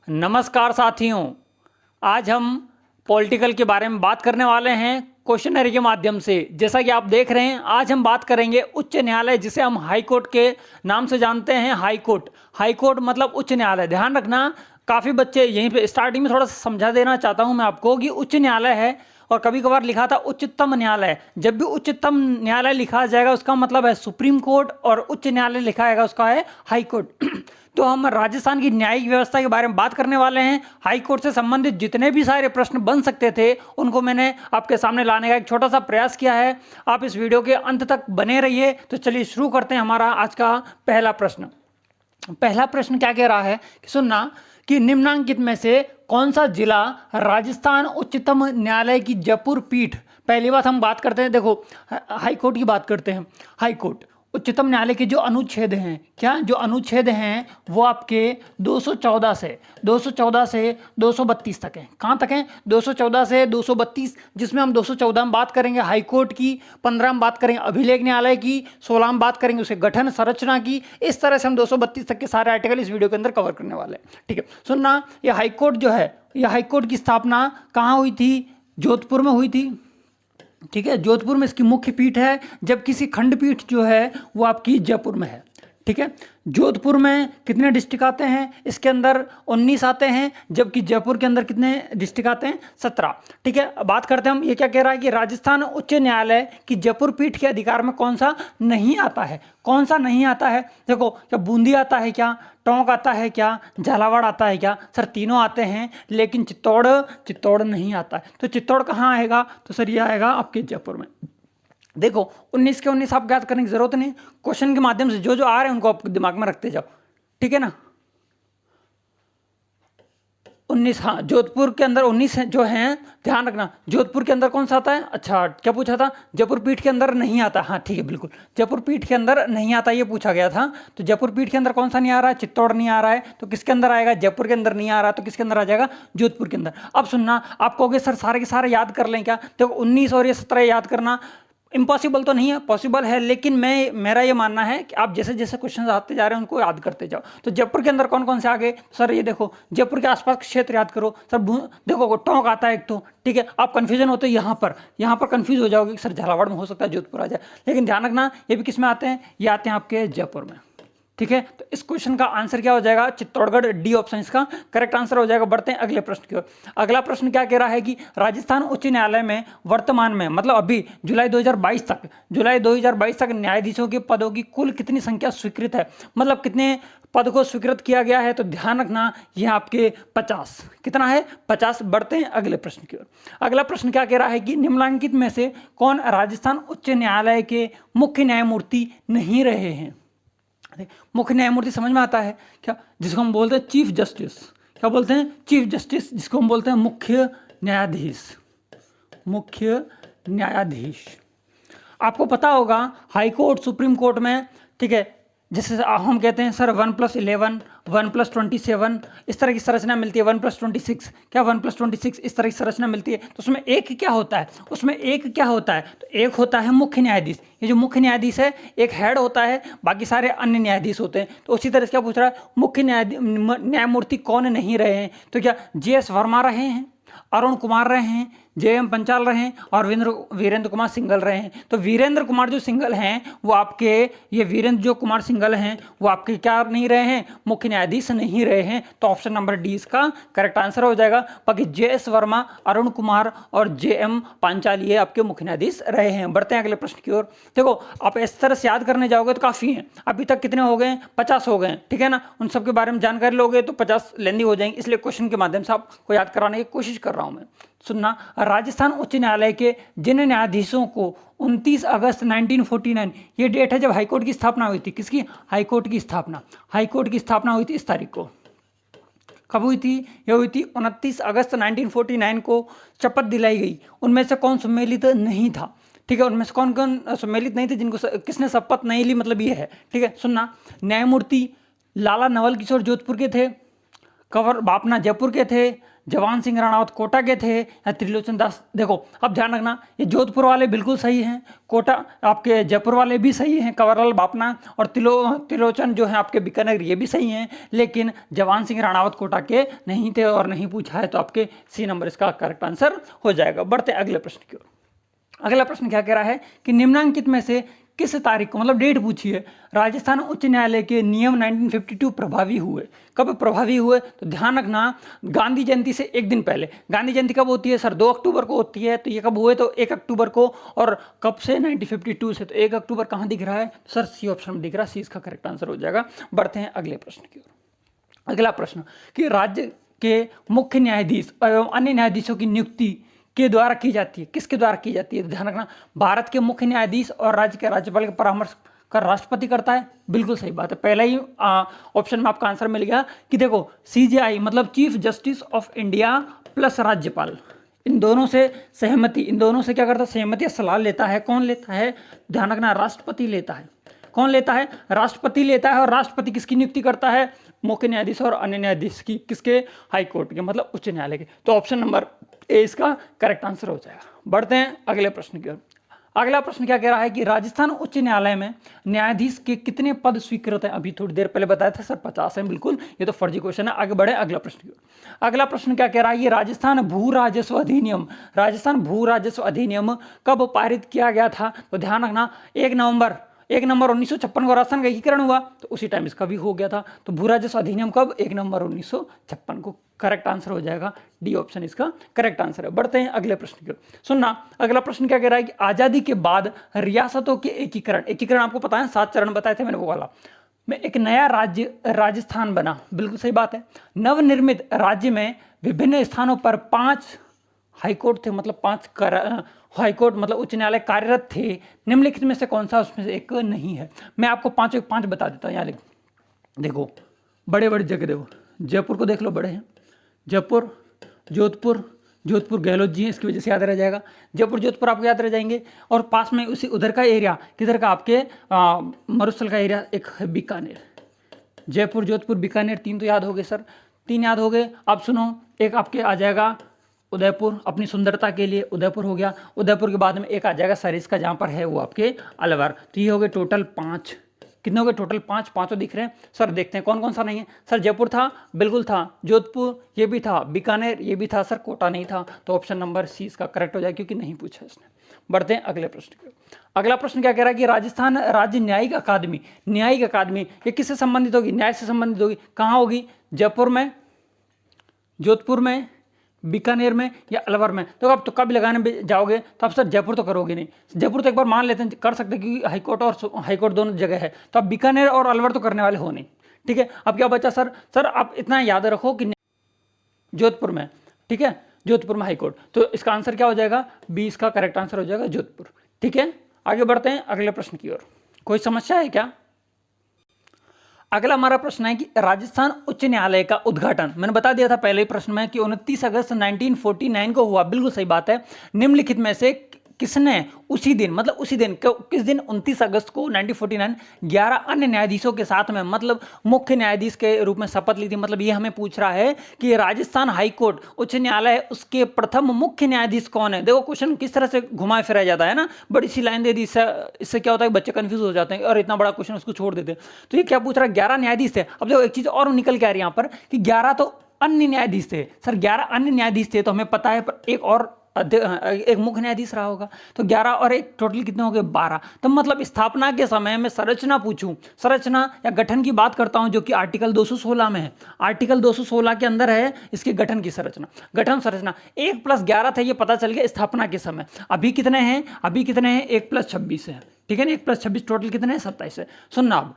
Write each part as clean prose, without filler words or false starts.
नमस्कार साथियों, आज हम पॉलिटिकल के बारे में बात करने वाले हैं क्वेश्चनरी के माध्यम से। जैसा कि आप देख रहे हैं, आज हम बात करेंगे उच्च न्यायालय, जिसे हम हाई कोर्ट के नाम से जानते हैं। हाई कोर्ट मतलब उच्च न्यायालय। ध्यान रखना, काफ़ी बच्चे यहीं पे स्टार्टिंग में थोड़ा सा समझा देना चाहता हूं मैं आपको कि उच्च न्यायालय है और कभी कभार लिखा था उच्चतम न्यायालय। जब भी उच्चतम न्यायालय लिखा जाएगा उसका मतलब है सुप्रीम कोर्ट, और उच्च न्यायालय लिखा आएगा उसका है हाई कोर्ट। तो हम राजस्थान की न्यायिक व्यवस्था के बारे में बात करने वाले हैं। हाई कोर्ट से संबंधित जितने भी सारे प्रश्न बन सकते थे उनको मैंने आपके सामने लाने का एक छोटा सा प्रयास किया है। आप इस वीडियो के अंत तक बने रहिए। तो चलिए शुरू करते हैं हमारा आज का पहला प्रश्न। पहला प्रश्न क्या कह रहा है कि सुनना कि निम्नांकित में से कौन सा जिला राजस्थान उच्चतम न्यायालय की जयपुर पीठ। पहली बात हम बात करते हैं, देखो हाई कोर्ट की बात करते हैं। हाई कोर्ट उच्चतम न्यायालय के जो अनुच्छेद हैं, क्या जो अनुच्छेद हैं वो आपके 214 से 232 तक हैं। कहाँ तक हैं? 214 से 232, जिसमें हम 214 में बात करेंगे हाई कोर्ट की, 15 में बात करेंगे अभिलेख न्यायालय की, 16 में बात करेंगे उसके गठन संरचना की। इस तरह से हम 232 तक के सारे आर्टिकल इस वीडियो के अंदर कवर करने वाले हैं। ठीक है, सुनना, ये हाई कोर्ट जो है, ये हाई कोर्ट की स्थापना कहाँ हुई थी? जोधपुर में हुई थी। ठीक है, जोधपुर में इसकी मुख्य पीठ है, जब किसी खंडपीठ जो है वो आपकी जयपुर में है। ठीक है, जोधपुर में कितने डिस्ट्रिक्ट आते हैं? इसके अंदर 19 आते हैं, जबकि जयपुर के अंदर कितने डिस्ट्रिक्ट आते हैं? 17। ठीक है, बात करते हैं हम, ये क्या कह रहा है कि राजस्थान उच्च न्यायालय की जयपुर पीठ के अधिकार में कौन सा नहीं आता है? कौन सा नहीं आता है? देखो, क्या बूंदी आता है, क्या टोंक आता है, क्या झालावाड़ आता है? क्या सर तीनों आते हैं, लेकिन चित्तौड़ नहीं आता है। तो चित्तौड़ कहाँ आएगा? तो सर ये आएगा आपके जयपुर में। देखो 19 के 19 आप याद करने की जरूरत नहीं, क्वेश्चन के माध्यम से जो जो आ रहे हैं उनको आप दिमाग में रखते जाओ। ठीक है ना, 19, हाँ जोधपुर के अंदर 19 जो हैं, ध्यान रखना। जोधपुर के अंदर कौन सा आता है? अच्छा, क्या पूछा था? जयपुर पीठ के अंदर नहीं आता। हाँ ठीक है, बिल्कुल जयपुर पीठ के अंदर नहीं आता, ये पूछा गया था। तो जयपुर पीठ के अंदर कौन सा नहीं आ रहा है? चित्तौड़ नहीं आ रहा है। तो किसके अंदर आएगा? जयपुर के अंदर नहीं आ रहा, तो किसके अंदर आ जाएगा? जोधपुर के अंदर। अब सुनना, आप कहोगे सर सारे के सारे याद कर लें क्या? तो 19 और ये 17 याद करना इम्पॉसिबल तो नहीं है, पॉसिबल है, लेकिन मेरा ये मानना है कि आप जैसे जैसे क्वेश्चन आते जा रहे हैं उनको याद करते जाओ। तो जयपुर के अंदर कौन कौन से आ गए? सर ये देखो, जयपुर के आसपास क्षेत्र याद करो सर। देखो टोंक आता है एक तो। ठीक है, आप कंफ्यूजन होते हैं यहाँ पर कंफ्यूज हो जाओगे कि सर झालावाड़ में हो सकता है जोधपुर आ जाए, लेकिन ध्यान रखना ये भी किस में आते हैं? ये आते हैं आपके जयपुर में। ठीक है, तो इस क्वेश्चन का आंसर क्या हो जाएगा? चित्तौड़गढ़, डी ऑप्शन इसका करेक्ट आंसर हो जाएगा। बढ़ते हैं अगले प्रश्न की ओर। अगला प्रश्न क्या कह रहा है कि राजस्थान उच्च न्यायालय में वर्तमान में, मतलब अभी जुलाई 2022 तक न्यायाधीशों के पदों की कुल कितनी संख्या स्वीकृत है? मतलब कितने पद को स्वीकृत किया गया है? तो ध्यान रखना, यह आपके 50। कितना है? 50। बढ़ते हैं अगले प्रश्न की ओर। अगला प्रश्न क्या कह रहा है कि निम्नलिखित में से कौन राजस्थान उच्च न्यायालय के मुख्य न्यायमूर्ति नहीं रहे हैं? मुख्य न्यायमूर्ति समझ में आता है क्या? जिसको हम बोलते हैं चीफ जस्टिस। क्या बोलते हैं? चीफ जस्टिस, जिसको हम बोलते हैं मुख्य न्यायाधीश। मुख्य न्यायाधीश आपको पता होगा हाई कोर्ट, सुप्रीम कोर्ट में, ठीक है, जैसे हम कहते हैं सर 1+11, 1+27, इस तरह की संरचना मिलती है। 1+26, क्या 1+26, इस तरह की संरचना मिलती है। तो उसमें एक क्या होता है? तो एक होता है मुख्य न्यायाधीश। ये जो मुख्य न्यायाधीश है, एक हेड होता है, बाकी सारे अन्य न्यायाधीश होते हैं। तो उसी तरह से क्या पूछ रहा है? मुख्य न्यायमूर्ति कौन नहीं रहे हैं? तो क्या JS वर्मा रहे हैं, अरुण कुमार रहे हैं, JM पंचाल रहे हैं, और वीरेंद्र कुमार सिंघल रहे हैं। तो वीरेंद्र कुमार जो सिंघल हैं वो आपके, ये वीरेंद्र जो कुमार सिंघल हैं वो आपके क्या नहीं रहे हैं? मुख्य न्यायाधीश नहीं रहे हैं। तो ऑप्शन नंबर डी इसका करेक्ट आंसर हो जाएगा। बाकी JS वर्मा, अरुण कुमार और JM पंचाल ये आपके मुख्य न्यायाधीश रहे हैं। बढ़ते हैं अगले प्रश्न की ओर। देखो, आप इस तरह से याद करने जाओगे तो काफी हैं। अभी तक कितने हो गए? 50 हो गए। ठीक है ना, उन सब के बारे में जानकारी लोगे तो 50 लेंदी हो जाएंगे, इसलिए क्वेश्चन के माध्यम से आपको याद कराने की कोशिश कर रहा हूं मैं। सुनना, राजस्थान उच्च न्यायालय के जिन न्यायाधीशों को 29 अगस्त 1949, ये डेट है जब हाईकोर्ट की स्थापना हुई थी। किसकी? हाईकोर्ट की स्थापना हुई थी इस तारीख को। कब हुई थी? यह हुई थी 29 अगस्त 1949 को शपथ दिलाई गई। उनमें से कौन सम्मिलित नहीं था? ठीक है, उनमें से कौन कौन सम्मिलित नहीं थे, जिनको किसने शपथ नहीं ली, मतलब ये है। ठीक है, सुनना, न्यायमूर्ति लाला नवल किशोर जोधपुर के थे, कंवर बापना जयपुर के थे, जवान सिंह राणावत कोटा के थे या त्रिलोचन दास। देखो अब ध्यान रखना, ये जोधपुर वाले बिल्कुल सही हैं, कोटा आपके जयपुर वाले भी सही हैं, कंवरलाल बापना, और त्रिलोचन जो है आपके बीकानेर ये भी सही हैं, लेकिन जवान सिंह राणावत कोटा के नहीं थे और नहीं पूछा है, तो आपके सी नंबर इसका करेक्ट आंसर हो जाएगा। बढ़ते हैं अगले प्रश्न की ओर। अगला प्रश्न क्या कह रहा है कि निम्नांकित में से किस तारीख को, मतलब डेट पूछी है, राजस्थान उच्च न्यायालय के नियम 1952 प्रभावी हुए। कब प्रभावी हुए, तो ध्यान रखना गांधी जयंती से एक दिन पहले। गांधी जयंती कब होती है सर, 2 अक्टूबर को होती है, तो ये कब हुए, तो 1 अक्टूबर को। और कब से, 1952 से, तो 1 अक्टूबर कहाँ दिख रहा है सर, सी ऑप्शन में दिख रहा है, सी इसका करेक्ट आंसर हो जाएगा। बढ़ते हैं अगले प्रश्न की ओर। अगला प्रश्न कि राज्य के मुख्य न्यायाधीश एवं अन्य न्यायाधीशों की नियुक्ति के द्वारा की जाती है, किसके द्वारा की जाती है, ध्यान रखना भारत के मुख्य न्यायाधीश और राज्य के राज्यपाल के परामर्श का राष्ट्रपति करता है। बिल्कुल सही बात है, पहला ही ऑप्शन में आपका आंसर मिल गया कि देखो सीजेआई मतलब chief justice of India plus राज्यपाल, इन दोनों से सहमति, इन दोनों से क्या करता है, सहमति सलाह लेता है। कौन लेता है, ध्यान रखना राष्ट्रपति लेता है। कौन लेता है, राष्ट्रपति लेता है। और राष्ट्रपति किसकी नियुक्ति करता है, मुख्य न्यायाधीश और अन्य न्यायाधीश की, किसके, हाई कोर्ट के, मतलब उच्च न्यायालय के। तो ऑप्शन नंबर ए इसका करेक्ट आंसर हो जाएगा। बढ़ते हैं अगले प्रश्न की ओर। अगला प्रश्न क्या कह रहा है कि राजस्थान उच्च न्यायालय में न्यायाधीश के कितने पद स्वीकृत हैं। अभी थोड़ी देर पहले बताया था सर 50 हैं, बिल्कुल ये तो फर्जी क्वेश्चन है। आगे बढ़े अगला प्रश्न की ओर। अगला प्रश्न क्या कह रहा है, ये राजस्थान भू राजस्व अधिनियम, राजस्थान भू राजस्व अधिनियम कब पारित किया गया था, तो ध्यान रखना 1 नवंबर 1956 को राजस्थान का एकीकरण हुआ, तो उसी टाइम इसका भी हो गया था। तो भू राजस्व अधिनियम कब, 1 नवंबर 1956 को। करेक्ट आंसर हो जाएगा, डी ऑप्शन इसका करेक्ट आंसर है। बढ़ते हैं अगले प्रश्न की ओर। सुनना अगला प्रश्न क्या कह रहा है कि आजादी के बाद रियासतों के एकीकरण, एकीकरण आपको पता है 7 चरण बताए थे मैंने, वो वाला में एक नया राज्य राजस्थान बना। बिल्कुल सही बात है। नवनिर्मित राज्य में विभिन्न स्थानों पर 5 हाईकोर्ट थे, मतलब 5 हाईकोर्ट मतलब उच्च न्यायालय कार्यरत थे। निम्नलिखित में से कौन सा उसमें से एक नहीं है। मैं आपको 5 बता देता हूँ। यहाँ देखो बड़े बड़े जगह देखो, जयपुर को देख लो, बड़े हैं जयपुर, जोधपुर गहलोत जी हैं, इसकी वजह से याद रह जाएगा। जयपुर जोधपुर आपको याद रह जाएंगे। और पास में उसी उधर का एरिया, किधर का, आपके मरुस्थल का एरिया एक है बीकानेर। जयपुर जोधपुर बीकानेर 3 तो याद हो गए सर, 3 याद हो गए। अब सुनो, एक आपके आ जाएगा उदयपुर, अपनी सुंदरता के लिए उदयपुर हो गया। उदयपुर के बाद में एक आ जाएगा सरिस का, जहाँ पर है वो आपके अलवर। तो ये हो गए टोटल 5। कितने हो गए टोटल, 5। पाँचों दिख रहे हैं सर। देखते हैं कौन कौन सा नहीं है सर। जयपुर था, बिल्कुल था। जोधपुर ये भी था, बीकानेर ये भी था सर, कोटा नहीं था। तो ऑप्शन नंबर सी इसका करेक्ट हो जाए, क्योंकि नहीं पूछा इसने। बढ़ते हैं अगले प्रश्न की। अगला प्रश्न क्या कह रहा है कि राजस्थान राज्य न्यायिक अकादमी, न्यायिक अकादमी ये किससे संबंधित होगी, न्याय से संबंधित होगी। कहाँ होगी, जयपुर में, जोधपुर में, बीकानेर में या अलवर में। तो अब तुक्का भी लगाने जाओगे तो आप सर जयपुर तो करोगे नहीं। जयपुर तो एक बार मान लेते हैं, कर सकते हैं, क्योंकि हाईकोर्ट दोनों जगह है। तो आप बीकानेर और अलवर तो करने वाले हो नहीं। ठीक है, अब क्या बचा सर आप इतना याद रखो कि जोधपुर में, ठीक है, जोधपुर में हाईकोर्ट। तो इसका आंसर क्या हो जाएगा, बी इसका करेक्ट आंसर हो जाएगा, जोधपुर। ठीक है, आगे बढ़ते हैं अगले प्रश्न की ओर। कोई समस्या है क्या। अगला हमारा प्रश्न है कि राजस्थान उच्च न्यायालय का उद्घाटन, मैंने बता दिया था पहले ही प्रश्न में कि 29 अगस्त 1949 को हुआ। बिल्कुल सही बात है। निम्नलिखित में से किसने उसी दिन, मतलब उसी दिन, किस दिन, 29 अगस्त को 1949 11 अन्य न्यायाधीशों के साथ में, मतलब मुख्य न्यायाधीश के रूप में शपथ ली थी। मतलब ये हमें पूछ रहा है कि राजस्थान हाईकोर्ट उच्च न्यायालय उसके प्रथम मुख्य न्यायाधीश कौन है। देखो क्वेश्चन किस तरह से घुमाया फिराया जाता है ना, बड़ी सी लाइन दे दी, इससे क्या होता है बच्चे कंफ्यूज हो जाते हैं और इतना बड़ा क्वेश्चन उसको छोड़ देते हैं। तो ये क्या पूछ रहा है, 11 न्यायाधीश थे। अब देखो एक चीज और निकल के आ रही है यहाँ पर कि 11 तो अन्य न्यायाधीश थे सर। 11 अन्य न्यायाधीश थे तो हमें पता है, पर एक और एक मुख्य न्यायाधीश रहा होगा। तो 11 और एक टोटल कितने हो गए, 12। तो मतलब स्थापना के समय में संरचना पूछूं, संरचना या गठन की बात करता हूं, जो कि आर्टिकल 216 में है। आर्टिकल 216 के अंदर है इसके गठन की संरचना। गठन संरचना 1 + 11 था, ये पता चल गया स्थापना के समय। अभी कितने हैं, 1 + 26 है। ठीक है ना, 1 + 26 टोटल कितने हैं, 27 है। सुनना अब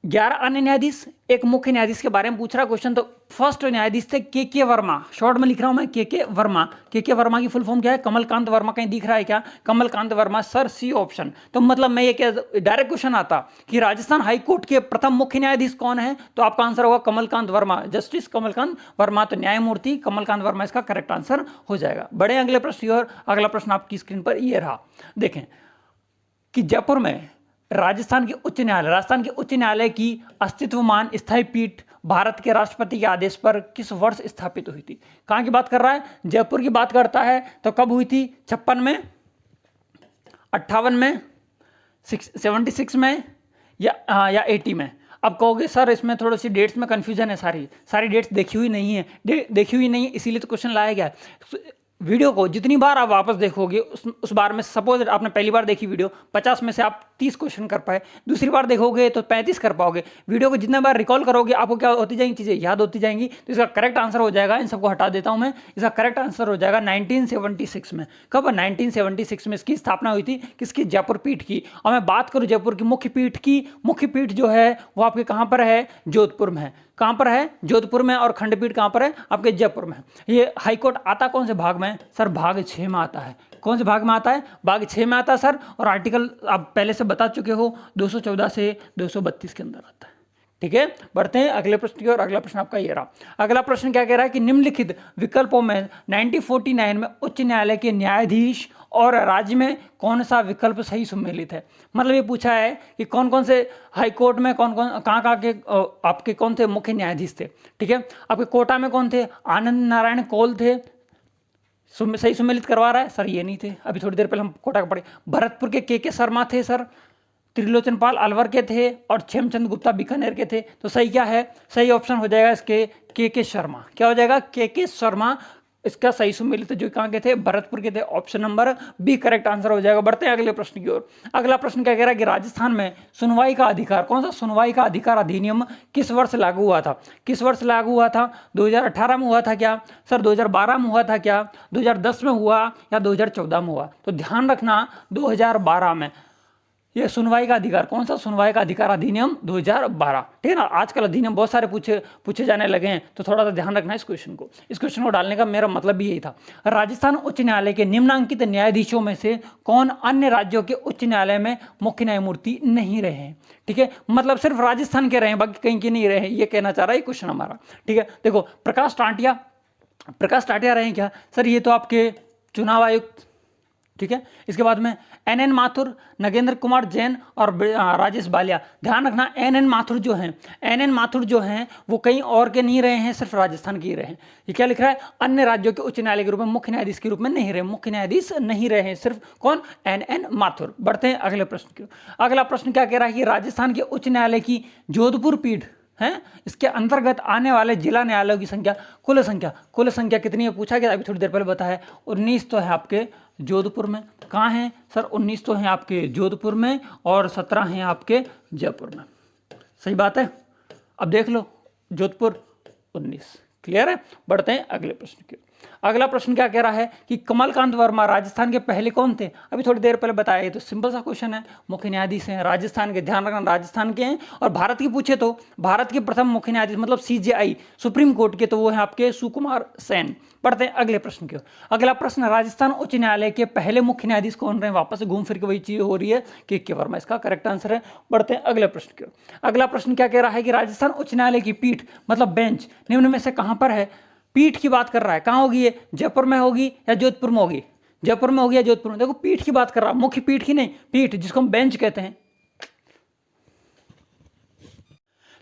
11 अन्य न्यायाधीश, एक मुख्य न्यायाधीश के बारे में पूछ रहा क्वेश्चन। तो फर्स्ट न्यायाधीश थे के वर्मा, शॉर्ट में लिख रहा हूं मैं, के वर्मा। के वर्मा की फुल फॉर्म क्या है, कमलकांत वर्मा। कहीं दिख रहा है क्या, Kamalkant Verma sir, C option. तो मतलब मैं ये क्या, डायरेक्ट क्वेश्चन आता कि राजस्थान हाईकोर्ट के प्रथम मुख्य न्यायाधीश कौन है, तो आपका आंसर होगा कमलकांत वर्मा, जस्टिस कमलकांत वर्मा। तो न्यायमूर्ति कमलकांत वर्मा इसका करेक्ट आंसर हो जाएगा। बड़े अगले प्रश्न और अगला प्रश्न आपकी स्क्रीन पर ये रहा। देखें कि जयपुर में राजस्थान के उच्च न्यायालय की अस्तित्वमान स्थायी पीठ भारत के राष्ट्रपति के आदेश पर किस वर्ष स्थापित हुई थी? कहाँ की बात कर रहा है? जयपुर की बात करता है तो कब हुई थी? 56 में, 58 में, 76 में या 80 में? अब कहोगे सर इसमें थोड़ी सी डेट्स में कंफ्यूजन है, सारी डेट्स देखी हुई नहीं है, देखी हुई नहीं है इसीलिए तो क्वेश्चन लाया गया है। वीडियो को जितनी बार आप वापस देखोगे उस बार में, सपोज आपने पहली बार देखी वीडियो 50 में से आप 30 क्वेश्चन कर पाए, दूसरी बार देखोगे तो 35 कर पाओगे। वीडियो को जितने बार रिकॉल करोगे आपको क्या होती जाएंगी, चीज़ें याद होती जाएंगी। तो इसका करेक्ट आंसर हो जाएगा, इन सबको हटा देता हूं मैं, इसका करेक्ट आंसर हो जाएगा 1976 में। कब? 1976 में इसकी स्थापना हुई थी, किसकी? जयपुर पीठ की। और मैं बात करूँ जयपुर की मुख्य पीठ की, मुख्य पीठ जो है वो आपके कहाँ पर है? जोधपुर में है। कहाँ पर है? जोधपुर में। और खंडपीठ कहाँ पर है? आपके जयपुर में। ये हाईकोर्ट आता कौन से भाग में? सर भाग 6 में आता है। कौन से भाग में आता है? भाग 6 में आता है सर। और आर्टिकल आप पहले से बता चुके हो 214 से 232 के अंदर आता है। ठीक है, बढ़ते हैं अगले प्रश्न की ओर। अगला प्रश्न आपका ये रहा। अगला प्रश्न क्या कह रहा है कि निम्नलिखित विकल्पों में 1949 में उच्च न्यायालय के न्यायाधीश और राज्य में कौन सा विकल्प सही सम्मिलित है? मतलब ये पूछा है कि कौन कौन से हाई कोर्ट में कहाँ के आपके कौन थे मुख्य न्यायाधीश थे। ठीक है, आपके कोटा में कौन थे? आनंद नारायण कौल थे। सही सम्मिलित करवा रहा है सर, ये नहीं थे। अभी थोड़ी देर पहले हम कोटा का पढ़े। भरतपुर के शर्मा थे सर। त्रिलोचन पाल अलवर के थे और क्षेमचंद गुप्ता बीकानेर के थे। तो सही क्या है? सही ऑप्शन हो जाएगा इसके के शर्मा। क्या हो जाएगा? के शर्मा इसका सही सम्मिलित जो कहाँ के थे? भरतपुर के थे। Option number B correct answer हो जाएगा। बढ़ते हैं अगले प्रश्न की ओर। अगला प्रश्न क्या कह रहा है कि राजस्थान में सुनवाई का अधिकार, कौन सा सुनवाई का अधिकार अधिनियम किस वर्ष लागू हुआ था? किस वर्ष लागू हुआ था? 2018 में हुआ था क्या सर? 2012 में हुआ था क्या? 2010 में हुआ या 2014 में हुआ? तो ध्यान रखना 2012 में ये सुनवाई का अधिकार, कौन सा? सुनवाई का अधिकार अधिनियम 2012। ठीक है ना। आजकल अधिनियम बहुत सारे पूछे जाने लगे हैं, तो थोड़ा सा ध्यान रखना इस क्वेश्चन को डालने का मेरा मतलब भी यही था। राजस्थान उच्च न्यायालय के निम्नांकित न्यायाधीशों में से कौन अन्य राज्यों के उच्च न्यायालय में मुख्य न्यायमूर्ति नहीं रहे हैं? ठीक है, मतलब सिर्फ राजस्थान के रहे हैं, बाकी कहीं के नहीं रहे हैं, ये कहना चाह रहा है क्वेश्चन हमारा। ठीक है, देखो प्रकाश टाटिया रहे हैं क्या सर? ये तो आपके चुनाव आयुक्त। ठीक है, इसके बाद में एन माथुर, नगेंद्र कुमार जैन और राजेश बालिया। ध्यान रखना एन माथुर जो हैं वो कहीं और के नहीं रहे हैं, सिर्फ राजस्थान के ही रहे हैं। ये क्या लिख रहा है? अन्य राज्यों के उच्च न्यायालय के रूप में मुख्य न्यायाधीश के रूप में नहीं रहे, मुख्य न्यायाधीश नहीं रहे हैं, सिर्फ कौन? एन माथुर। बढ़ते हैं अगले प्रश्न की। अगला प्रश्न क्या कह रहा है कि राजस्थान के उच्च न्यायालय की जोधपुर पीठ है, इसके अंतर्गत आने वाले जिला न्यायालयों की संख्या, कुल संख्या कितनी है पूछा गया। अभी थोड़ी देर पहले बताया 19 तो है आपके जोधपुर में। कहाँ हैं सर? 19 तो हैं आपके जोधपुर में और 17 हैं आपके जयपुर में। सही बात है। अब देख लो जोधपुर 19। क्लियर है। बढ़ते हैं अगले प्रश्न की। अगला प्रश्न क्या कह रहा है कि कमलकांत वर्मा राजस्थान के पहले कौन थे? अभी थोड़ी देर पहले बताया, तो सिंपल सा क्वेश्चन है। मुख्य न्यायाधीश हैं राजस्थान के, ध्यान रखना राजस्थान के हैं। और भारत की पूछे तो भारत के प्रथम मुख्य न्यायाधीश मतलब CJI सुप्रीम कोर्ट के, तो वो है आपके सुकुमार सेन। पढ़ते हैं अगले प्रश्न की। अगला प्रश्न, राजस्थान उच्च न्यायालय के पहले मुख्य न्यायाधीश कौन रहे? वापस से घूम फिर के वही चीज हो रही है कि के वर्मा इसका करेक्ट आंसर है। बढ़ते हैं अगले प्रश्न की। अगला प्रश्न क्या कह रहा है कि राजस्थान उच्च न्यायालय की पीठ मतलब बेंच निम्न में से कहां पर है? पीठ की बात कर रहा है, कहां होगी ये? जयपुर में होगी या जोधपुर में होगी? जयपुर में होगी या जोधपुर में? देखो पीठ की बात कर रहा है, मुख्य पीठ की नहीं, पीठ जिसको हम बेंच कहते हैं।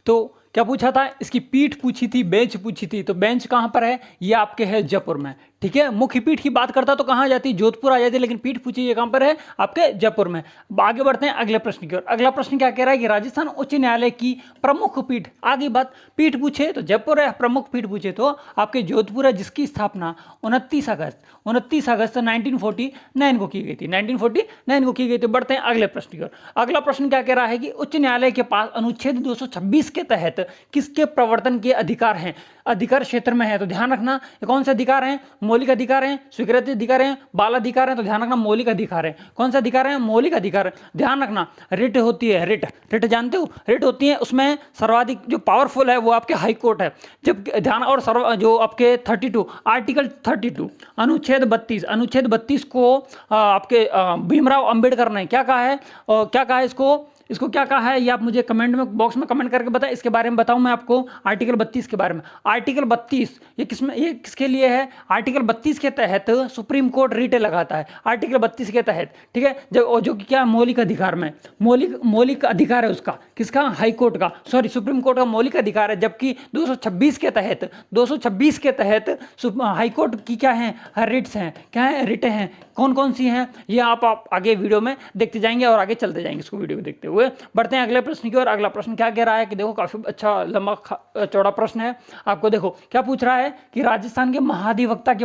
तो क्या पूछा था? इसकी पीठ पूछी थी, बेंच पूछी थी। तो बेंच कहां पर है? ये आपके है जयपुर में। ठीक है, मुख्य पीठ की बात करता तो कहां जाती? जोधपुर आ जाती, लेकिन पीठ पूछी ये कहां पर है? आपके जयपुर में। आगे बढ़ते हैं अगले प्रश्न की ओर। अगला प्रश्न क्या कह रहा है कि राजस्थान उच्च न्यायालय की प्रमुख पीठ, आगे बात पीठ पूछे तो जयपुर है, प्रमुख पीठ पूछे तो आपके जोधपुर है, जिसकी स्थापना 29 अगस्त 1949 को की गई थी। 1949 को की गई थी। बढ़ते हैं अगले प्रश्न की ओर। अगला प्रश्न क्या कह रहा है कि उच्च न्यायालय के पास अनुच्छेद 226 के तहत किसके प्रवर्तन के अधिकार हैं? अधिकार क्षेत्र में है, तो ध्यान रखना ये कौन से अधिकार हैं? मौलिक अधिकार हैं, स्वीकृति अधिकार हैं, बाल अधिकार हैं। तो ध्यान रखना मौलिक अधिकार है। कौन से अधिकार हैं? मौलिक अधिकार। ध्यान रखना रिट होती है, रिट जानते हो? रिट होती है, उसमें सर्वाधिक जो पावरफुल है वो आपके हाई कोर्ट है। जब ध्यान, और जो आपके 32 आर्टिकल 32 अनुच्छेद 32 को आपके भीमराव अंबेडकर ने क्या कहा है? क्या कहा है इसको इसको क्या कहा है ये आप मुझे कमेंट में बॉक्स में कमेंट करके बताएं। इसके बारे में बताऊं मैं आपको आर्टिकल 32 के बारे में। आर्टिकल 32 ये किसके लिए है? आर्टिकल 32 के तहत सुप्रीम कोर्ट रिट लगाता है, आर्टिकल 32 के तहत, ठीक है। जो कि क्या मौलिक अधिकार में मौलिक अधिकार है उसका, किसका? हाई कोर्ट का, सॉरी सुप्रीम कोर्ट का मौलिक अधिकार है। जबकि 226 के तहत हाई कोर्ट की क्या है? रिट्स हैं, क्या है? रिट हैं। कौन कौन सी हैं ये आप आगे वीडियो में देखते जाएंगे और आगे चलते जाएंगे इसको वीडियो को देखते हुए। बढ़ते हैं अगले प्रश्न की ओर। अगला प्रश्न क्या कह रहा है कि देखो काफी अच्छा लंबा चौड़ा प्रश्न है। आपको देखो क्या पूछ रहा है कि राजस्थान के महाधिवक्ता के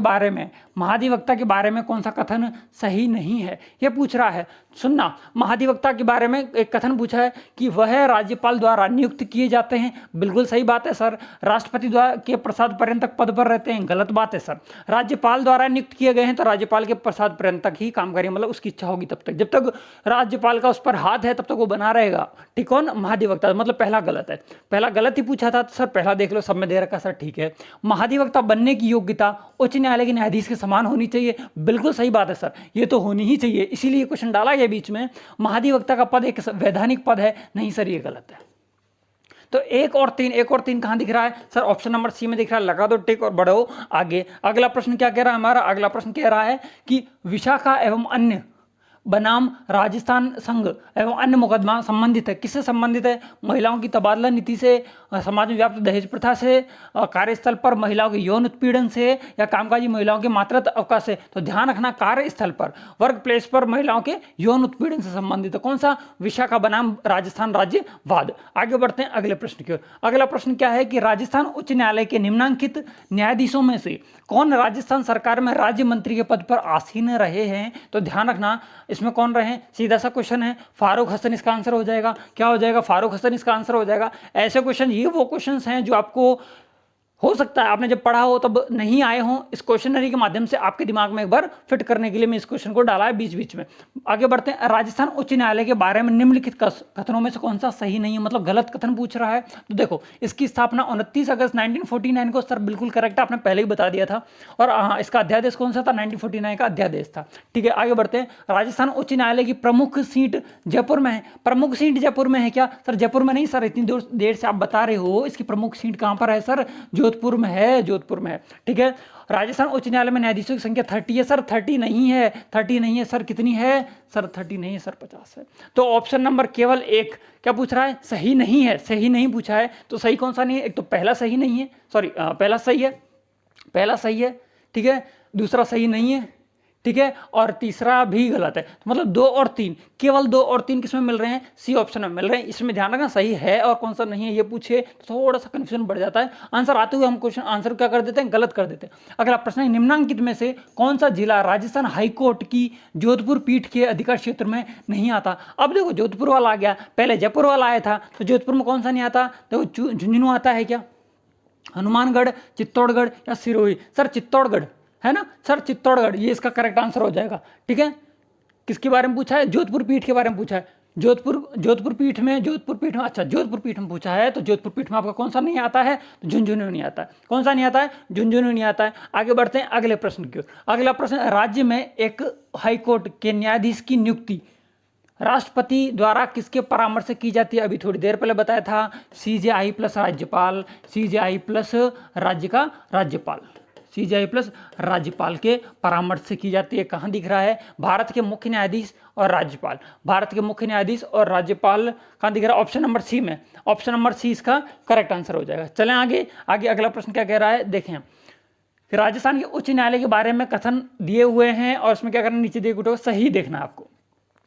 बारे में कौन सा कथन सही नहीं है, यह पूछ रहा है। सुनना, महाधिवक्ता के बारे में एक कथन पूछा है कि वह राज्यपाल द्वारा नियुक्त किए जाते हैं। बिल्कुल सही बात है सर। राष्ट्रपति द्वारा के प्रसाद पर्यंत पद पर रहते हैं, गलत बात है सर। राज्यपाल द्वारा नियुक्त किए गए हैं तो राज्यपाल के प्रसाद पर्यंत तक ही काम करेंगे, मतलब उसकी इच्छा होगी तब तक, जब तक राज्यपाल का उस पर हाथ है तब तक वो बना रहेगा। ठीक, कौन? महाधिवक्ता। मतलब पहला गलत है, पहला गलत ही पूछा था सर। पहला देख लो, सब में दे रखा सर, ठीक है। महाधिवक्ता बनने की योग्यता उच्च न्यायालय के न्यायाधीश के समान होनी चाहिए। बिल्कुल सही बात है सर, ये तो होनी ही चाहिए, इसीलिए क्वेश्चन डाला गया बीच में। महाधिवक्ता का पद एक वैधानिक पद है, नहीं सर ये गलत है। तो एक और तीन कहां दिख रहा है सर? ऑप्शन नंबर सी में दिख रहा है। लगा दो टिक और बढ़ो आगे। अगला प्रश्न क्या कह रहा है हमारा? अगला प्रश्न कह रहा है कि विशाखा एवं अन्य बनाम राजस्थान संघ एवं अन्य मुकदमा संबंधित है। किससे संबंधित है? महिलाओं की तबादला नीति से, समाज में व्याप्त दहेज प्रथा से, कार्यस्थल पर महिलाओं के यौन उत्पीड़न से, या कामकाजी महिलाओं के मातृत्व अवकाश से। तो ध्यान रखना, कार्यस्थल पर, वर्क प्लेस पर महिलाओं के यौन उत्पीड़न से संबंधित है। कौन सा? विशाखा बनाम राजस्थान राज्यवाद। आगे बढ़ते हैं अगले प्रश्न की ओर। अगला प्रश्न क्या है कि राजस्थान उच्च न्यायालय के निम्नांकित न्यायाधीशों में से कौन राजस्थान सरकार में राज्य मंत्री के पद पर आसीन रहे हैं? तो ध्यान रखना, इसमें कौन रहे? सीधा सा क्वेश्चन है, फारूक हसन इसका आंसर हो जाएगा। क्या हो जाएगा? फारूक हसन इसका आंसर हो जाएगा। ऐसे क्वेश्चन, ये वो क्वेश्चंस हैं जो आपको हो सकता है आपने जब पढ़ा हो तब नहीं आए हों। इस क्वेश्चनरी के माध्यम से आपके दिमाग में एक बार फिट करने के लिए मैं इस क्वेश्चन को डाला है बीच बीच में। आगे बढ़ते हैं। राजस्थान उच्च न्यायालय के बारे में निम्नलिखित कथनों में से कौन सा सही नहीं है, मतलब गलत कथन पूछ रहा है। तो देखो, इसकी स्थापना 29 अगस्त 1949 को, सर बिल्कुल करेक्ट, आपने पहले ही बता दिया था। और इसका अध्यादेश कौन सा था? 1949 का अध्यादेश था। ठीक है, आगे बढ़ते हैं। राजस्थान उच्च न्यायालय की प्रमुख सीट जयपुर में है। प्रमुख सीट जयपुर में है क्या सर? जयपुर में नहीं सर, इतनी देर से आप बता रहे हो। इसकी प्रमुख सीट कहां पर है सर? जोधपुर में है, जोधपुर में है। ठीक है, राजस्थान उच्च न्यायालय में न्यायाधीशों की संख्या 30 है सर। 30 नहीं है, 30 नहीं है सर। कितनी है सर? 30 नहीं है सर, 50 है। तो ऑप्शन नंबर केवल एक क्या पूछ रहा है? सही नहीं है, सही नहीं पूछा है। तो सही कौन सा नहीं है? एक तो पहला सही नहीं है, सॉरी पहला सही है, पहला सही है, ठीक है, दूसरा सही नहीं है, ठीक है, और तीसरा भी गलत है। तो मतलब 2 और 3, केवल 2 और 3 किसमें मिल रहे हैं? सी ऑप्शन में मिल रहे हैं। इसमें ध्यान रखना, सही है और कौन सा नहीं है ये पूछे तो थोड़ा सा कंफ्यूजन बढ़ जाता है। आंसर आते हुए हम क्वेश्चन आंसर क्या कर देते हैं? गलत कर देते हैं। अगला प्रश्न है, निम्नांकित में से कौन सा जिला राजस्थान हाईकोर्ट की जोधपुर पीठ के अधिकार क्षेत्र में नहीं आता? अब देखो, जोधपुर वाला आ गया, पहले जयपुर वाला आया था, तो जोधपुर में कौन सा नहीं आता? देखो, झुंझुनू आता है क्या, हनुमानगढ़, चित्तौड़गढ़ या सिरोही? सर चित्तौड़गढ़ है ना सर, चित्तौड़गढ़, ये इसका करेक्ट आंसर हो जाएगा। ठीक है, किसके बारे में पूछा है? जोधपुर पीठ के बारे में पूछा है। जोधपुर पीठ में, अच्छा जोधपुर पीठ में पूछा है, तो जोधपुर पीठ में आपका कौन सा नहीं आता है? तो झुंझुनू नहीं आता है। कौन सा नहीं आता है? झुंझुनू नहीं आता है। आगे बढ़ते हैं अगले प्रश्न की ओर। अगला प्रश्न, राज्य में एक हाईकोर्ट के न्यायाधीश की नियुक्ति राष्ट्रपति द्वारा किसके परामर्श से की जाती है? अभी थोड़ी देर पहले बताया था, CJI प्लस राज्यपाल, CJI प्लस राज्य का राज्यपाल, CJI प्लस राज्यपाल के परामर्श से की जाती है। कहाँ दिख रहा है? भारत के मुख्य न्यायाधीश और राज्यपाल, भारत के मुख्य न्यायाधीश और राज्यपाल कहाँ दिख रहा है? ऑप्शन नंबर सी में। ऑप्शन नंबर सी इसका करेक्ट आंसर हो जाएगा। चलें आगे। अगला प्रश्न क्या कह रहा है, देखें। राजस्थान के उच्च न्यायालय के बारे में कथन दिए हुए हैं और उसमें क्या करना, नीचे दिए हुए सही देखना है आपको।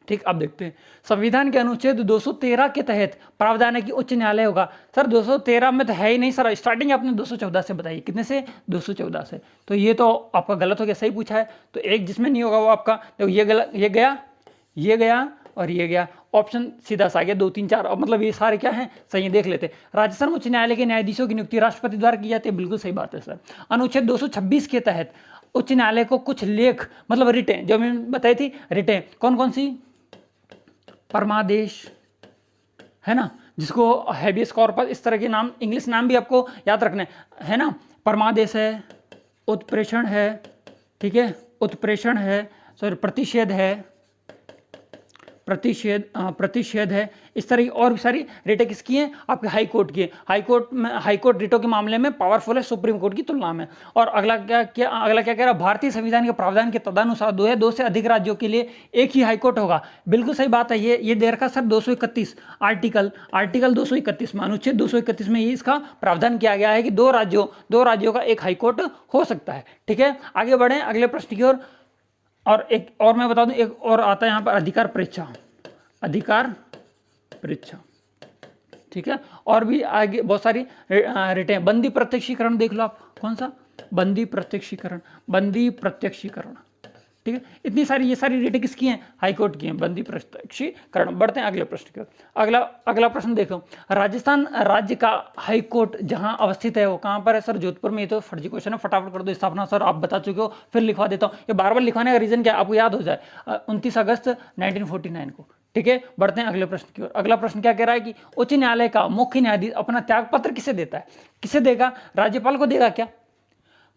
ठीक, अब देखते हैं। संविधान के अनुच्छेद 213 के तहत प्रावधान है कि उच्च न्यायालय होगा। सर 213 में तो है ही नहीं सर, स्टार्टिंग आपने 214 से बताई। कितने से? 214 से। तो ये तो आपका गलत हो गया, सही पूछा है। तो एक जिसमें नहीं होगा वो आपका, तो ये गलत, ये गया, ये गया और ये गया। ऑप्शन सीधा सा आ गया 2 3 4, मतलब ये सारे क्या हैं? सही, देख लेते। राजस्थान उच्च न्यायालय के न्यायाधीशों की नियुक्ति राष्ट्रपति द्वारा की जाती है। बिल्कुल सही बात है सर। अनुच्छेद 226 के तहत उच्च न्यायालय को कुछ लेख, मतलब रिटें, जो मैंने बताई थी रिटें, कौन कौन सी? परमादेश है ना, जिसको हैबियस कॉर्पस, इस तरह के नाम, इंग्लिश नाम भी आपको याद रखने है ना। परमादेश है, उत्प्रेषण है, ठीक है, उत्प्रेषण है, सॉरी प्रतिषेध है, प्रतिषेध है, इस तरह की और भी सारी रिटें किसकी हैं, आपके हाई कोर्ट की है। हाई कोर्ट रिटों के मामले में पावरफुल है सुप्रीम कोर्ट की तुलना में। और अगला क्या कह रहा है, भारतीय संविधान के प्रावधान के तदनुसार दो से अधिक राज्यों के लिए एक ही हाई कोर्ट होगा। बिल्कुल सही बात है, ये दे रखा सर 231 आर्टिकल 231 में, अनुच्छेद 231 में ये इसका प्रावधान किया गया है कि दो राज्यों का एक हाई कोर्ट हो सकता है। ठीक है, आगे बढ़े अगले प्रश्न की ओर। और एक और मैं बता दूं, एक और आता है यहाँ पर अधिकार परीक्षा। ठीक है, और भी आगे बहुत सारी रिटें। बंदी प्रत्यक्षीकरण देख लो आप, कौन सा, बंदी प्रत्यक्षीकरण। ठीक है, इतनी सारी ये सारी रिटें किसकी हैं, हाई कोर्ट की हैं, बंदी प्रत्यक्षीकरण। बढ़ते हैं अगले प्रश्न की ओर। अगला प्रश्न देखो, राजस्थान राज्य का हाई कोर्ट जहां अवस्थित है वो कहां पर है सर, जोधपुर में। ये तो फर्जी क्वेश्चन है, फटाफट कर दो स्थापना। सर आप बता चुके हो, फिर लिखवा देता हूं, ये बार बार लिखवाने का रीजन क्या है, आपको याद हो जाए, 29 अगस्त 1949 को। ठीक है, बढ़ते हैं अगले प्रश्न की ओर। अगला प्रश्न क्या कह रहा है कि उच्च न्यायालय का मुख्य न्यायाधीश अपना त्याग पत्र किसे देता है, किसे देगा, राज्यपाल को देगा क्या,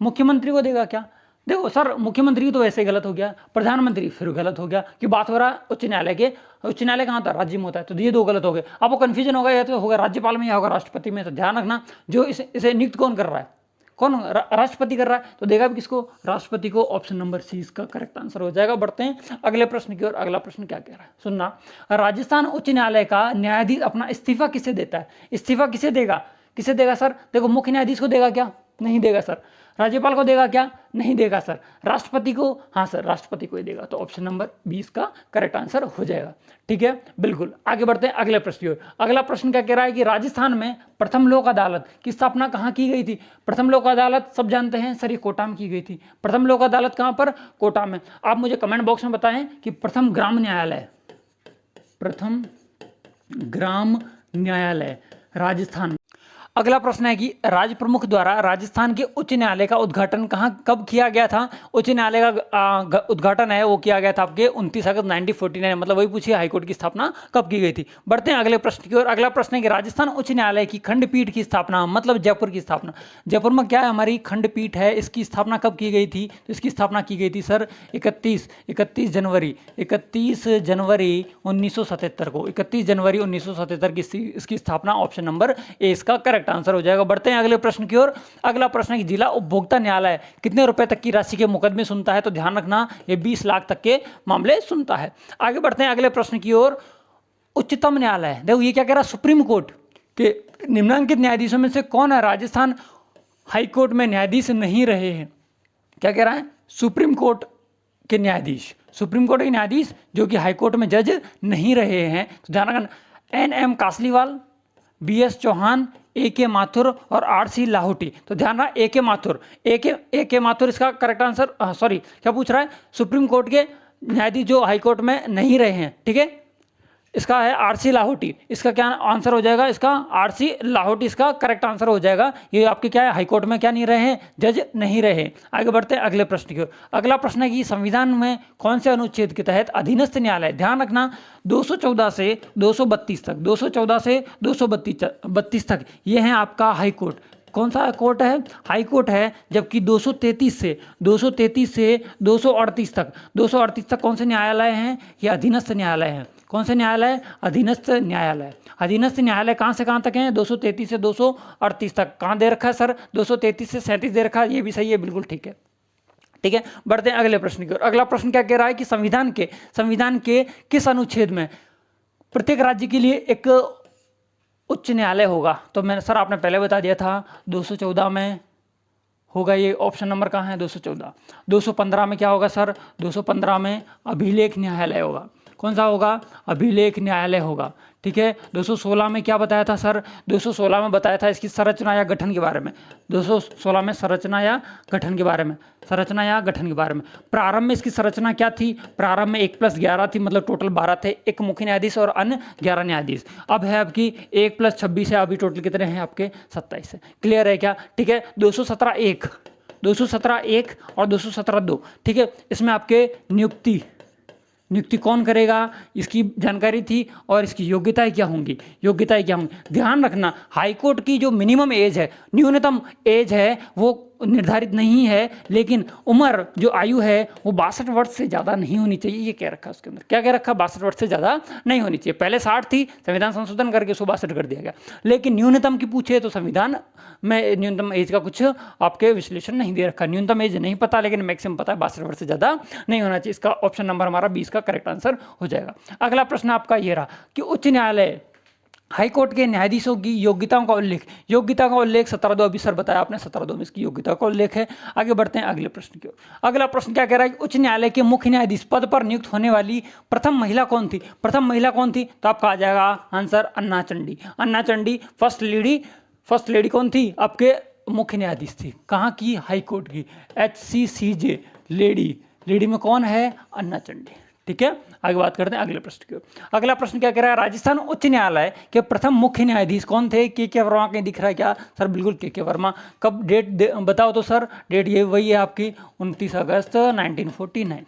मुख्यमंत्री को देगा क्या। देखो सर, मुख्यमंत्री तो वैसे ही गलत हो गया, प्रधानमंत्री फिर गलत हो गया, कि बात हो रहा है उच्च न्यायालय के। उच्च न्यायालय कहाँ था, राज्य में होता है, तो ये दो गलत हो गए। आपको कंफ्यूजन होगा, या तो होगा राज्यपाल में या होगा राष्ट्रपति में। तो ध्यान रखना, जो इसे नियुक्त कौन कर रहा है, कौन, राष्ट्रपति कर रहा है, तो देगा भी किसको, राष्ट्रपति को। ऑप्शन नंबर सी इसका करेक्ट आंसर हो जाएगा। बढ़ते हैं अगले प्रश्न की ओर। अगला प्रश्न क्या कह रहा है, सुनना, राजस्थान उच्च न्यायालय का न्यायाधीश अपना इस्तीफा किसे देता है, इस्तीफा किसे देगा सर। देखो, मुख्य न्यायाधीश को देगा क्या, नहीं देगा सर। राज्यपाल को देगा क्या, नहीं देगा सर। राष्ट्रपति को, हाँ सर, राष्ट्रपति को ही देगा। तो ऑप्शन नंबर 20 का करेक्ट आंसर हो जाएगा। ठीक है, बिल्कुल। आगे बढ़ते हैं अगले प्रश्न की ओर। अगला प्रश्न क्या कह रहा है कि राजस्थान में प्रथम लोक अदालत की स्थापना कहाँ की गई थी। प्रथम लोक अदालत सब जानते हैं सर, ये कोटा में की गई थी। प्रथम लोक अदालत कहाँ पर, कोटा में। आप मुझे कमेंट बॉक्स में बताएं कि प्रथम ग्राम न्यायालय राजस्थान। अगला प्रश्न है कि राज्य प्रमुख द्वारा राजस्थान के उच्च न्यायालय का उद्घाटन कब किया गया था। उच्च न्यायालय का उद्घाटन है वो किया गया था आपके 29 अगस्त 1949, मतलब वही पूछिए हाईकोर्ट की स्थापना कब की गई थी। बढ़ते हैं अगले प्रश्न की ओर। अगला प्रश्न है कि राजस्थान उच्च न्यायालय की खंडपीठ की स्थापना, मतलब जयपुर की स्थापना। जयपुर में क्या है, हमारी खंडपीठ है, इसकी स्थापना कब की गई थी, तो इसकी स्थापना की गई थी सर 31 जनवरी 1977 को। 31 जनवरी 1977 की इसकी स्थापना। ऑप्शन नंबर ए इसका करेक्ट आंसर हो जाएगा। बढ़ते हैं अगले प्रश्न की ओर। अगला प्रश्न है कि जिला उपभोक्ता न्यायालय कितने रुपए तक की राशि के मुकदमे सुनता है, तो ध्यान रखना ये 20 लाख तक के मामले सुनता है। आगे बढ़ते हैं अगले प्रश्न की ओर। उच्चतम न्यायालय, देखो ये क्या कह रहा है, सुप्रीम कोर्ट के निम्नलिखित न्यायाधीशों में से कौन है राजस्थान हाई कोर्ट में न्यायाधीश नहीं रहे हैं। क्या कह रहा है, सुप्रीम कोर्ट के न्यायाधीश, सुप्रीम कोर्ट के न्यायाधीश जो कि हाई कोर्ट में जज नहीं रहे हैं, तो ध्यान रखना NM Kasliwal, BS Chauhan, AK Mathur और RC लाहौटी। तो ध्यान रहा AK माथुर इसका करेक्ट आंसर। सॉरी, क्या पूछ रहा है, सुप्रीम कोर्ट के न्यायाधीश जो हाई कोर्ट में नहीं रहे हैं। ठीक है, इसका है RC लाहौटी। इसका क्या आंसर हो जाएगा, इसका RC लाहौटी इसका करेक्ट आंसर हो जाएगा। ये आपके क्या है, हाई कोर्ट में क्या नहीं रहे हैं, जज नहीं रहे। आगे बढ़ते हैं अगले प्रश्न की ओर। अगला प्रश्न है कि संविधान में कौन से अनुच्छेद के तहत अधीनस्थ न्यायालय, ध्यान रखना 214 से 232 तक, 214 से 232 तक ये है आपका हाई कोर्ट। कौन सा कोर्ट है, हाई कोर्ट है। जबकि 233 से 238 तक कौन से न्यायालय हैं, ये अधीनस्थ न्यायालय हैं। कौन से न्यायालय, अधीनस्थ न्यायालय। अधीनस्थ न्यायालय कहाँ से कहाँ तक हैं, 233 से 238 तक। कहाँ दे रखा है सर, 233 से 37 दे रखा है, ये भी सही है, बिल्कुल ठीक है। ठीक है, बढ़ते हैं अगले प्रश्न की ओर। अगला प्रश्न क्या कह रहा है कि संविधान के किस अनुच्छेद में प्रत्येक राज्य के लिए एक उच्च न्यायालय होगा। तो मैंने सर आपने पहले बता दिया था 214 में होगा, ये ऑप्शन नंबर कहाँ है, 214। 215 में क्या होगा सर, 215 में अभिलेख न्यायालय होगा। कौन सा होगा, अभिलेख न्यायालय होगा। ठीक है, 216 में क्या बताया था सर, 216 में बताया था इसकी संरचना या गठन के बारे में। 216 में संरचना या गठन के बारे में, प्रारंभ में इसकी संरचना क्या थी, प्रारंभ में 1+11 थी, मतलब टोटल 12 थे, एक मुख्य न्यायाधीश और अन्य 11 न्यायाधीश। अब है आपकी 1+26 है, अभी टोटल कितने हैं आपके 27 है। क्लियर है क्या। ठीक है, 217(1) और 217(2), ठीक है, इसमें आपके नियुक्ति कौन करेगा, इसकी जानकारी थी, और इसकी योग्यताएं क्या होंगी, ध्यान रखना हाई कोर्ट की जो मिनिमम एज है, न्यूनतम एज है, वो निर्धारित नहीं है, लेकिन उम्र जो आयु है वो 62 वर्ष से ज़्यादा नहीं होनी चाहिए, ये कह रखा है उसके अंदर। क्या कह रखा? 62 वर्ष से ज़्यादा नहीं होनी चाहिए। पहले 60 थी, संविधान संशोधन करके 62 कर दिया गया, लेकिन न्यूनतम की पूछे तो संविधान में न्यूनतम एज का कुछ आपके विश्लेषण नहीं दे रखा। न्यूनतम एज नहीं पता, लेकिन मैक्सिमम पता है 62 वर्ष से ज़्यादा नहीं होना चाहिए। इसका ऑप्शन नंबर हमारा 20 का करेक्ट आंसर हो जाएगा। अगला प्रश्न आपका ये रहा कि उच्च न्यायालय हाईकोर्ट के न्यायाधीशों की योग्यताओं का उल्लेख, योग्यता का उल्लेख 17(2) अभी सर बताया आपने, 17(2) में इसकी योग्यता का उल्लेख है। आगे बढ़ते हैं अगले प्रश्न की ओर। अगला प्रश्न क्या कह रहा है कि उच्च न्यायालय के मुख्य न्यायाधीश पद पर नियुक्त होने वाली प्रथम महिला कौन थी? प्रथम महिला कौन थी? तो आपका आ जाएगा आंसर अन्ना चंडी। अन्ना चंडी फर्स्ट लेडी कौन थी? आपके मुख्य न्यायाधीश थी। कहाँ की? हाईकोर्ट की, HCCJ लेडी में कौन है? अन्ना चंडी। ठीक है, आगे बात करते हैं अगले प्रश्न की ओर। अगला प्रश्न क्या कह रहा है? राजस्थान उच्च न्यायालय के प्रथम मुख्य न्यायाधीश कौन थे? के वर्मा। कहीं दिख रहा है क्या सर? बिल्कुल के वर्मा। कब डेट बताओ तो सर? डेट ये वही है आपकी 29 अगस्त 1949।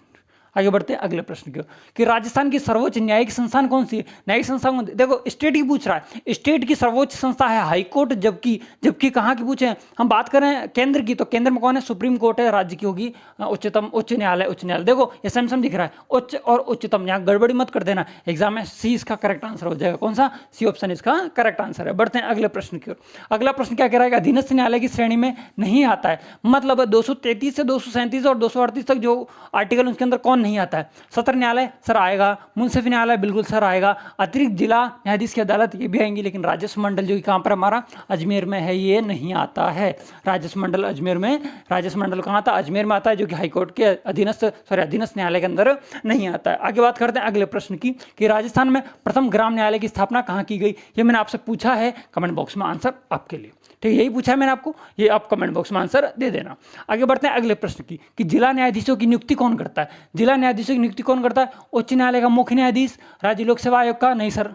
आगे बढ़ते हैं अगले प्रश्न की ओर कि राजस्थान की सर्वोच्च न्यायिक संस्थान कौन सी है? न्यायिक संस्था कौन? देखो स्टेट की पूछ रहा है, स्टेट की सर्वोच्च संस्था है हाईकोर्ट, जबकि कहाँ की पूछे? हम बात करें केंद्र की, तो केंद्र में कौन है? सुप्रीम कोर्ट है। राज्य की होगी उच्च न्यायालय। देखो ये सेम दिख रहा है, उच्च और उच्चतम, यहाँ गड़बड़ी मत कर देना एग्जाम में। सी इसका करेक्ट आंसर हो जाएगा। कौन सा? सी ऑप्शन इसका करेक्ट आंसर है। बढ़ते हैं अगले प्रश्न की ओर। अगला प्रश्न क्या कह रहा है? अधीनस्थ न्यायालय की श्रेणी में नहीं आता है, मतलब 233 से 237 और 238 तक जो आर्टिकल उसके अंदर कौन नहीं आता है? सत्र न्यायालय सर आएगा, मुंसिफ न्यायालय बिल्कुल सर आएगा, अतिरिक्त जिला न्यायाधीश की अदालत ये भी आएंगी, लेकिन राजस्व मंडल जो कि कहाँ पर हमारा अजमेर में है ये नहीं आता है। राजस्व मंडल अजमेर में, राजस्व मंडल कहाँ आता? अजमेर में आता है, जो कि हाईकोर्ट के अधीनस्थ न्यायालय के अंदर नहीं आता है। आगे बात करते हैं अगले प्रश्न की कि राजस्थान में प्रथम ग्राम न्यायालय की स्थापना कहाँ की गई? ये मैंने आपसे पूछा है, कमेंट बॉक्स में आंसर आपके लिए। ठीक है, यही पूछा है मैंने आपको, ये आप कमेंट बॉक्स में आंसर दे देना। आगे बढ़ते हैं अगले प्रश्न की कि जिला न्यायाधीशों की नियुक्ति कौन करता है? जिला न्यायाधीशों की नियुक्ति कौन करता है? उच्च न्यायालय का मुख्य न्यायाधीश, राज्य लोक सेवा आयोग का? नहीं सर।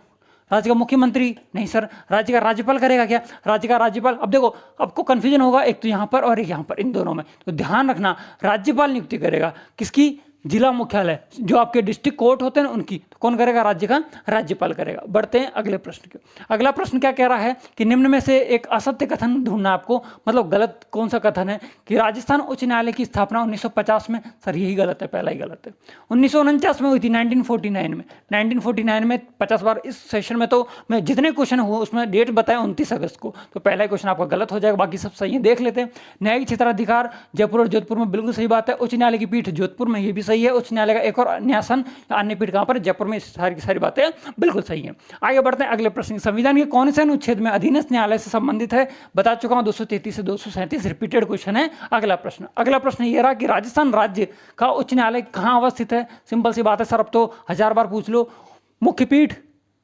राज्य का मुख्यमंत्री? नहीं सर। राज्य का राज्यपाल करेगा क्या? राज्य का राज्यपाल। अब देखो आपको कंफ्यूजन होगा, एक तो यहाँ पर और एक यहाँ पर, इन दोनों में, तो ध्यान रखना राज्यपाल नियुक्ति करेगा। किसकी? जिला मुख्यालय जो आपके डिस्ट्रिक्ट कोर्ट होते हैं ना उनकी। तो कौन करेगा? राज्य का राज्यपाल करेगा। बढ़ते हैं अगले प्रश्न की। अगला प्रश्न क्या कह रहा है कि निम्न में से एक असत्य कथन ढूंढना आपको, मतलब गलत कौन सा कथन है कि राजस्थान उच्च न्यायालय की स्थापना 1950 में। सर यही गलत है, पहला ही गलत है। 1949 में हुई थी, 1949 में 50 बार। इस सेशन में तो मैं जितने क्वेश्चन हुए उसमें डेट बताया 29 अगस्त को, तो पहला ही क्वेश्चन आपका गलत हो जाएगा, बाकी सब सही है। देख लेते हैं। न्यायिक क्षेत्राधिकार जयपुर और जोधपुर में, बिल्कुल सही बात है। उच्च न्यायालय की पीठ जोधपुर में, ये भी सही है। उच्च न्यायालय का एक और न्यासन अन्य पीठ कहां पर? जयपुर में। सारी की सारी बातें बिल्कुल सही हैं। आगे बढ़ते हैं अगले प्रश्न। संविधान के कौन से अनुच्छेद में अधीनस्थ न्यायालय से संबंधित है? बता चुका हूं, 233 से 237 रिपीटेड क्वेश्चन है। अगला प्रश्न ये रहा कि राजस्थान राज्य का उच्च न्यायालय कहां अवस्थित है? सिंपल सी बात है सर, अब तो 1000 बार पूछ लो। मुख्य पीठ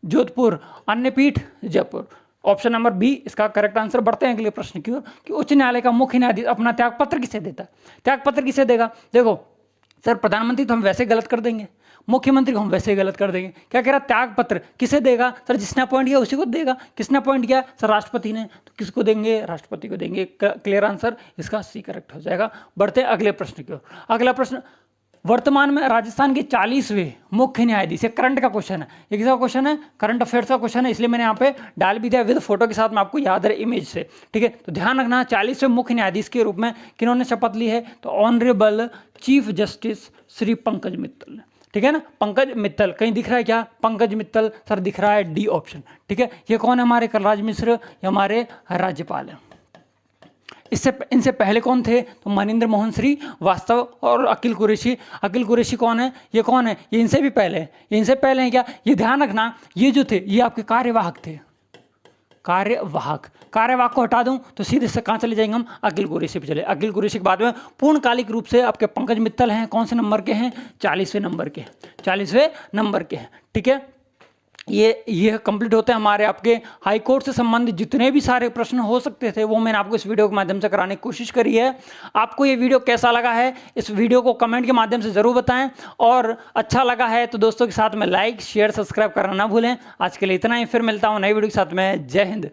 जोधपुर, अन्य पीठ जयपुर। ऑप्शन नंबर बी इसका करेक्ट आंसर। बढ़ते हैं अगले प्रश्न की ओर कि उच्च न्यायालय का मुख्य न्यायाधीश अपना त्यागपत्र किसे देता है? त्यागपत्र किसे देगा? देखो सर, प्रधानमंत्री तो हम वैसे गलत कर देंगे, मुख्यमंत्री को हम वैसे ही गलत कर देंगे। क्या कह रहा है? त्याग पत्र किसे देगा? सर जिसने अपॉइंट किया उसी को देगा। किसने अपॉइंट किया? सर राष्ट्रपति ने। तो किसको देंगे? राष्ट्रपति को देंगे। क्लियर आंसर, इसका सी करेक्ट हो जाएगा। बढ़ते हैं अगले प्रश्न की ओर। अगला प्रश्न, वर्तमान में राजस्थान के 40वें मुख्य न्यायाधीश, ये करंट का क्वेश्चन है, एक किसका क्वेश्चन है? करंट अफेयर्स का क्वेश्चन है, इसलिए मैंने यहाँ पे डाल भी दिया विद फोटो के साथ में, आपको याद रहे इमेज से। ठीक है, तो ध्यान रखना 40वें मुख्य न्यायाधीश के रूप में किन्होंने शपथ ली है? तो honourable chief justice Shri Pankaj Mittal ने। ठीक है ना, पंकज मित्तल। कहीं दिख रहा है क्या? पंकज मित्तल सर दिख रहा है, डी ऑप्शन। ठीक है, ये कौन है? हमारे कलराज मिश्र, ये हमारे राज्यपाल हैं। इनसे पहले कौन थे? तो मनिंदर मोहन श्रीवास्तव और अकील कुरैशी। अकील कुरैशी कौन है? ये कौन है? ये इनसे भी पहले है। ये इनसे पहले हैं क्या? ये ध्यान रखना, ये जो थे ये आपके कार्यवाहक थे। कार्यवाहक को हटा दूं तो सीधे से कहाँ चले जाएंगे हम? अकील कुरैशी पे चले। अकील कुरैशी के बाद में पूर्णकालिक रूप से आपके पंकज मित्तल हैं। कौन से नंबर के हैं? 40वें नंबर के। 40वें नंबर के हैं। ठीक है, ये कंप्लीट होते हैं हमारे आपके हाई कोर्ट से संबंधित जितने भी सारे प्रश्न हो सकते थे, वो मैंने आपको इस वीडियो के माध्यम से कराने की कोशिश करी है। आपको ये वीडियो कैसा लगा है, इस वीडियो को कमेंट के माध्यम से जरूर बताएं, और अच्छा लगा है तो दोस्तों के साथ में लाइक शेयर सब्सक्राइब करना ना भूलें। आज के लिए इतना ही, फिर मिलता हूँ नई वीडियो के साथ में। जय हिंद।